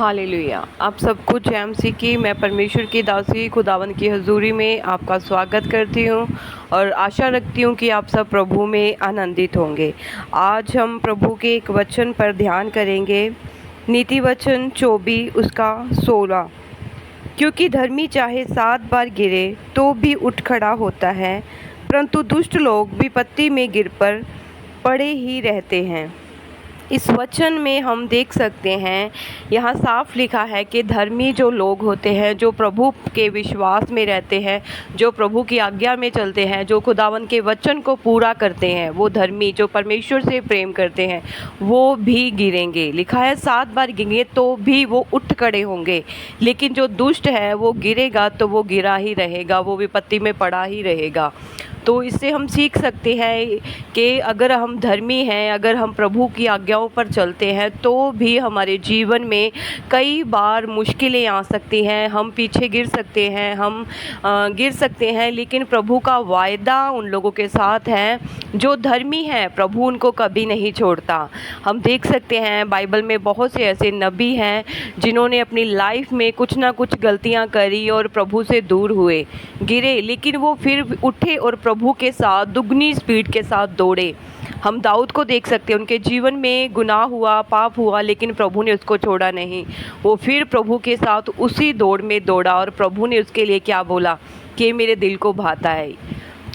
Hallelujah. आप सबको जय मसीह की। मैं परमेश्वर की दासी खुदावन की हजूरी में आपका स्वागत करती हूँ और आशा रखती हूँ कि आप सब प्रभु में आनंदित होंगे। आज हम प्रभु के एक वचन पर ध्यान करेंगे, नीति वचन 24 उसका 16। क्योंकि धर्मी चाहे 7 बार गिरे तो भी उठ खड़ा होता है, परंतु दुष्ट लोग विपत्ति में गिर पर पड़े ही रहते हैं। इस वचन में हम देख सकते हैं, यहाँ साफ लिखा है कि धर्मी जो लोग होते हैं, जो प्रभु के विश्वास में रहते हैं, जो प्रभु की आज्ञा में चलते हैं, जो खुदावन के वचन को पूरा करते हैं, वो धर्मी जो परमेश्वर से प्रेम करते हैं वो भी गिरेंगे। लिखा है 7 बार गिरेंगे तो भी वो उठ खड़े होंगे। लेकिन जो दुष्ट है वो गिरेगा तो वो गिरा ही रहेगा, वो विपत्ति में पड़ा ही रहेगा। तो इससे हम सीख सकते हैं कि अगर हम धर्मी हैं, अगर हम प्रभु की आज्ञाओं पर चलते हैं तो भी हमारे जीवन में कई बार मुश्किलें आ सकती हैं, हम पीछे गिर सकते हैं, हम गिर सकते हैं। लेकिन प्रभु का वायदा उन लोगों के साथ है जो धर्मी हैं, प्रभु उनको कभी नहीं छोड़ता। हम देख सकते हैं बाइबल में बहुत से ऐसे नबी हैं जिन्होंने अपनी लाइफ में कुछ ना कुछ गलतियां करी और प्रभु से दूर हुए, गिरे, लेकिन वो फिर उठे और प्रभु के साथ दुगनी स्पीड के साथ दौड़े। हम दाऊद को देख सकते हैं, उनके जीवन में गुनाह हुआ, पाप हुआ, लेकिन प्रभु ने उसको छोड़ा नहीं। वो फिर प्रभु के साथ उसी दौड़ में दौड़ा और प्रभु ने उसके लिए क्या बोला कि मेरे दिल को भाता है।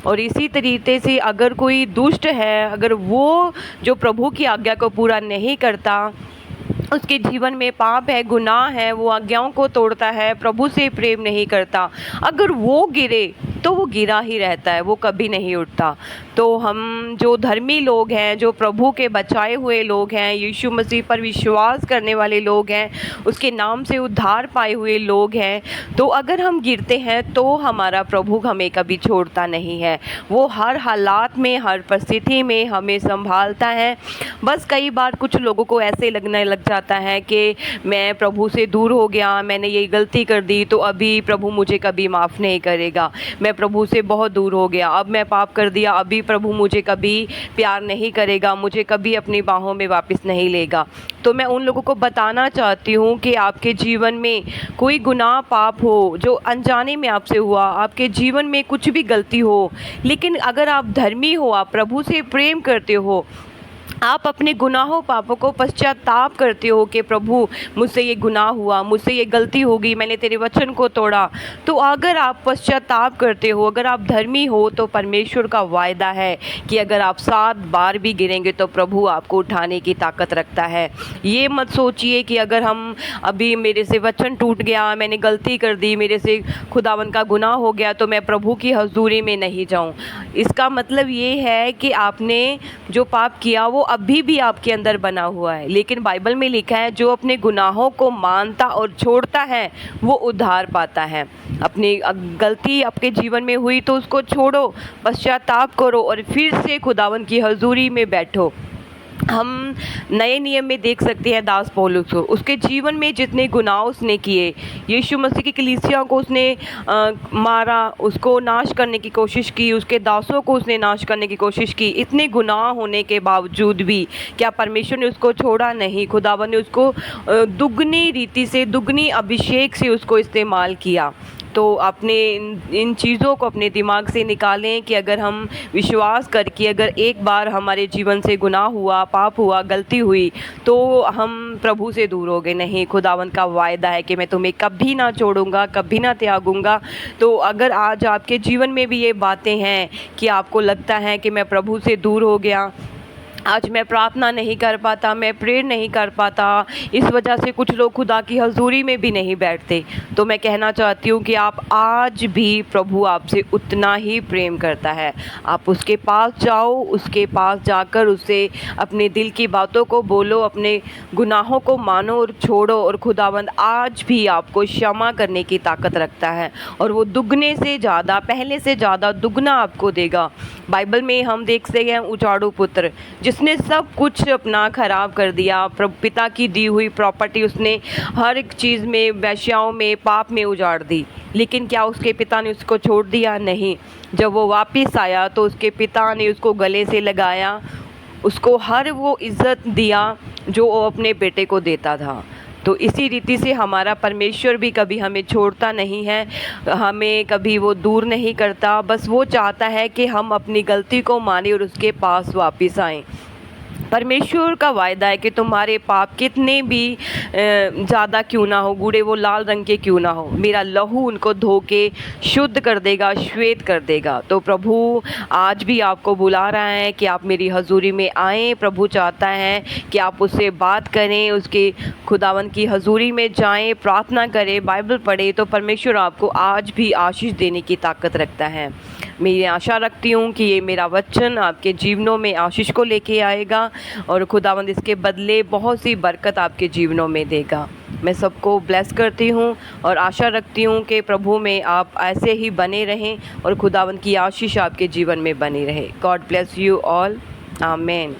और इसी तरीके से अगर कोई दुष्ट है, अगर वो जो प्रभु की आज्ञा को पूरा नहीं करता, उसके जीवन में पाप है, गुनाह है, वो आज्ञाओं को तोड़ता है, प्रभु से प्रेम नहीं करता, अगर वो गिरे तो वो गिरा ही रहता है, वो कभी नहीं उठता। तो हम जो धर्मी लोग हैं, जो प्रभु के बचाए हुए लोग हैं, यीशु मसीह पर विश्वास करने वाले लोग हैं, उसके नाम से उद्धार पाए हुए लोग हैं, तो अगर हम गिरते हैं तो हमारा प्रभु हमें कभी छोड़ता नहीं है। वो हर हालात में, हर परिस्थिति में हमें संभालता है। बस कई बार कुछ लोगों को ऐसे लगने लग जाता है कि मैं प्रभु से दूर हो गया, मैंने ये गलती कर दी तो अभी प्रभु मुझे कभी माफ़ नहीं करेगा, मैं प्रभु से बहुत दूर हो गया, अब मैं पाप कर दिया, अभी प्रभु मुझे कभी प्यार नहीं करेगा, मुझे कभी अपनी बाहों में वापस नहीं लेगा। तो मैं उन लोगों को बताना चाहती हूँ कि आपके जीवन में कोई गुनाह पाप हो जो अनजाने में आपसे हुआ, आपके जीवन में कुछ भी गलती हो, लेकिन अगर आप धर्मी हो, आप प्रभु से प्रेम करते हो, आप अपने गुनाहों पापों को पश्चाताप करते हो कि प्रभु मुझसे ये गुनाह हुआ, मुझसे ये गलती हो गई, मैंने तेरे वचन को तोड़ा, तो अगर आप पश्चाताप करते हो, अगर आप धर्मी हो, तो परमेश्वर का वायदा है कि अगर आप 7 बार भी गिरेंगे तो प्रभु आपको उठाने की ताकत रखता है। ये मत सोचिए कि अगर हम अभी मेरे से वचन टूट गया, मैंने गलती कर दी, मेरे से खुदावन का गुनाह हो गया तो मैं प्रभु की हजूरी में नहीं जाऊँ। इसका मतलब ये है कि आपने जो पाप किया वो अभी भी आपके अंदर बना हुआ है। लेकिन बाइबल में लिखा है जो अपने गुनाहों को मानता और छोड़ता है वो उद्धार पाता है। अपनी गलती आपके जीवन में हुई तो उसको छोड़ो, पश्चाताप करो और फिर से खुदावन की हजूरी में बैठो। हम नए नियम में देख सकते हैं दास पौलुस को, उसके जीवन में जितने गुनाह उसने किए, यीशु मसीह की कलीसिया को उसने मारा, उसको नाश करने की कोशिश की, उसके दासों को उसने नाश करने की कोशिश की। इतने गुनाह होने के बावजूद भी क्या परमेश्वर ने उसको छोड़ा? नहीं। खुदावन ने उसको दुगनी रीति से, दुगनी अभिषेक से उसको इस्तेमाल किया। तो अपने इन चीज़ों को अपने दिमाग से निकालें कि अगर हम विश्वास करके, अगर एक बार हमारे जीवन से गुनाह हुआ, पाप हुआ, गलती हुई, तो हम प्रभु से दूर हो गए। नहीं, खुदावन का वायदा है कि मैं तुम्हें कभी ना छोड़ूंगा, कभी ना त्यागूंगा। तो अगर आज आपके जीवन में भी ये बातें हैं कि आपको लगता है कि मैं प्रभु से दूर हो गया, आज मैं प्रार्थना नहीं कर पाता, मैं प्रेयर नहीं कर पाता, इस वजह से कुछ लोग खुदा की हजूरी में भी नहीं बैठते, तो मैं कहना चाहती हूँ कि आप आज भी, प्रभु आपसे उतना ही प्रेम करता है। आप उसके पास जाओ, उसके पास जाकर उससे अपने दिल की बातों को बोलो, अपने गुनाहों को मानो और छोड़ो, और खुदावंद आज भी आपको क्षमा करने की ताकत रखता है और वो दुगने से ज़्यादा, पहले से ज़्यादा दुगना आपको देगा। बाइबल में हम देखते हैं उजाड़ू पुत्र, जिसने सब कुछ अपना खराब कर दिया, पिता की दी हुई प्रॉपर्टी उसने हर एक चीज़ में, वैश्याओं में, पाप में उजाड़ दी, लेकिन क्या उसके पिता ने उसको छोड़ दिया? नहीं। जब वो वापस आया तो उसके पिता ने उसको गले से लगाया, उसको हर वो इज़्ज़त दिया जो वो अपने बेटे को देता था। तो इसी रीति से हमारा परमेश्वर भी कभी हमें छोड़ता नहीं है, हमें कभी वो दूर नहीं करता। बस वो चाहता है कि हम अपनी गलती को माने और उसके पास वापस आएं। परमेश्वर का वायदा है कि तुम्हारे पाप कितने भी ज़्यादा क्यों ना हो, गूढ़े वो लाल रंग के क्यों ना हो, मेरा लहू उनको धो के शुद्ध कर देगा, श्वेत कर देगा। तो प्रभु आज भी आपको बुला रहा है कि आप मेरी हजूरी में आएँ। प्रभु चाहता है कि आप उससे बात करें, उसके खुदावन की हजूरी में जाएं, प्रार्थना करें, बाइबल पढ़ें। तो परमेश्वर आपको आज भी आशीष देने की ताकत रखता है। मैं आशा रखती हूँ कि ये मेरा वचन आपके जीवनों में आशीष को लेके आएगा और खुदावंद इसके बदले बहुत सी बरकत आपके जीवनों में देगा। मैं सबको ब्लेस करती हूँ और आशा रखती हूँ कि प्रभु में आप ऐसे ही बने रहें और खुदावंद की आशीष आपके जीवन में बनी रहे। God bless you all. Amen.